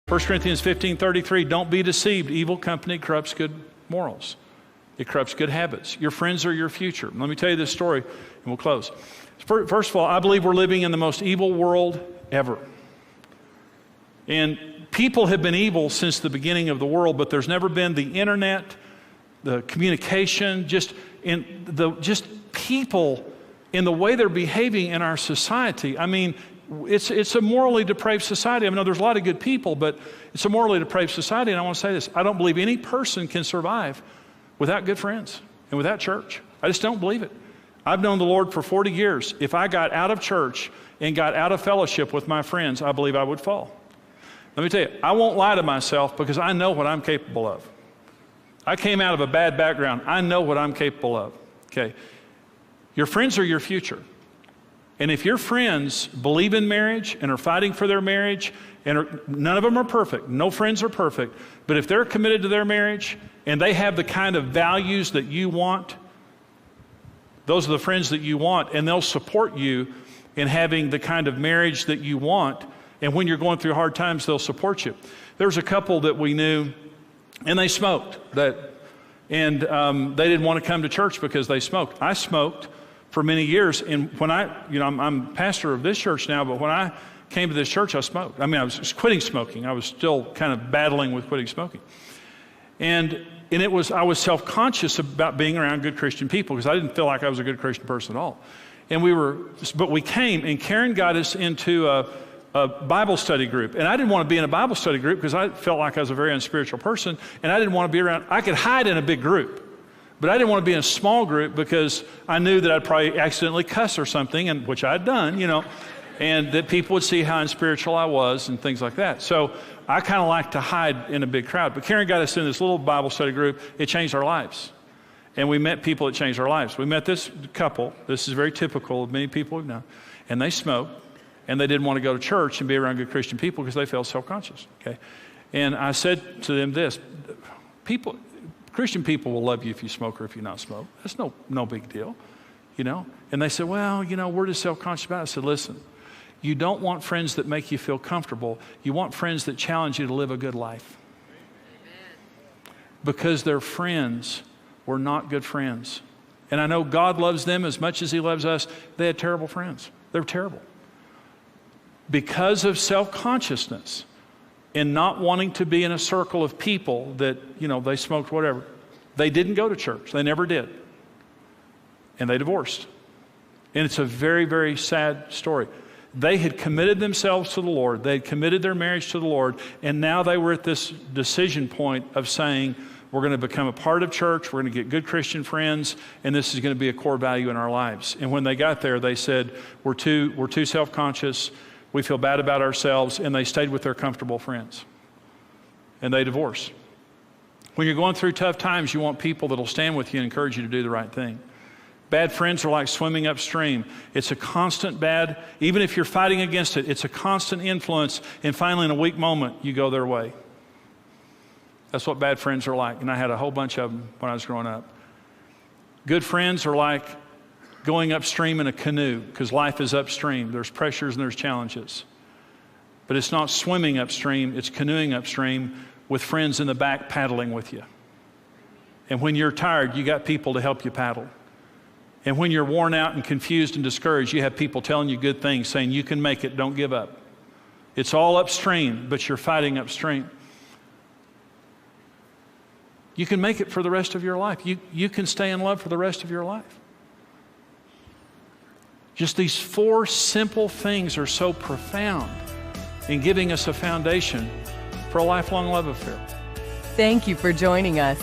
1 Corinthians 15:33, don't be deceived. Evil company corrupts good morals. It corrupts good habits. Your friends are your future. Let me tell you this story, and we'll close. First of all, I believe we're living in the most evil world ever. And people have been evil since the beginning of the world, but there's never been the internet, the communication, just people in the way they're behaving in our society. I mean, it's a morally depraved society. I mean, there's a lot of good people, but it's a morally depraved society. And I want to say this: I don't believe any person can survive without good friends and without church. I just don't believe it. I've known the Lord for 40 years. If I got out of church and got out of fellowship with my friends, I believe I would fall. Let me tell you, I won't lie to myself because I know what I'm capable of. I came out of a bad background. I know what I'm capable of, okay? Your friends are your future. And if your friends believe in marriage and are fighting for their marriage, and none of them are perfect, no friends are perfect, but if they're committed to their marriage and they have the kind of values that you want, those are the friends that you want, and they'll support you in having the kind of marriage that you want. And when you're going through hard times, they'll support you. There's a couple that we knew, and they smoked. They didn't want to come to church because they smoked. I smoked for many years, and when I'm pastor of this church now, but when I came to this church, I smoked. I mean, I was quitting smoking. I was still kind of battling with quitting smoking. And I was self-conscious about being around good Christian people because I didn't feel like I was a good Christian person at all. But we came, and Karen got us into a Bible study group. And I didn't want to be in a Bible study group because I felt like I was a very unspiritual person, and I didn't want to be around. I could hide in a big group, but I didn't want to be in a small group because I knew that I'd probably accidentally cuss or something, and which I had done, and that people would see how unspiritual I was and things like that. So I kind of like to hide in a big crowd. But Karen got us in this little Bible study group. It changed our lives. And we met people that changed our lives. We met this couple. This is very typical of many people we've known. And they smoked, and they didn't want to go to church and be around good Christian people because they felt self-conscious, okay? And I said to them this: Christian people will love you if you smoke or if you not smoke. That's no big deal, And they said, well, we're just self-conscious about it. I said, listen, you don't want friends that make you feel comfortable. You want friends that challenge you to live a good life. Amen. Because their friends were not good friends. And I know God loves them as much as He loves us. They had terrible friends. They were terrible. Because of self-consciousness and not wanting to be in a circle of people that, they smoked whatever, they didn't go to church. They never did. And they divorced. And it's a very, very sad story. They had committed themselves to the Lord. They had committed their marriage to the Lord. And now they were at this decision point of saying, we're going to become a part of church. We're going to get good Christian friends. And this is going to be a core value in our lives. And when they got there, they said, we're too self-conscious. We feel bad about ourselves. And they stayed with their comfortable friends. And they divorced. When you're going through tough times, you want people that'll stand with you and encourage you to do the right thing. Bad friends are like swimming upstream. It's a constant even if you're fighting against it, it's a constant influence, and finally in a weak moment, you go their way. That's what bad friends are like, and I had a whole bunch of them when I was growing up. Good friends are like going upstream in a canoe, because life is upstream. There's pressures and there's challenges. But it's not swimming upstream, it's canoeing upstream with friends in the back paddling with you. And when you're tired, you got people to help you paddle. And when you're worn out and confused and discouraged, you have people telling you good things, saying you can make it, don't give up. It's all upstream, but you're fighting upstream. You can make it for the rest of your life. You can stay in love for the rest of your life. Just these 4 simple things are so profound in giving us a foundation for a lifelong love affair. Thank you for joining us.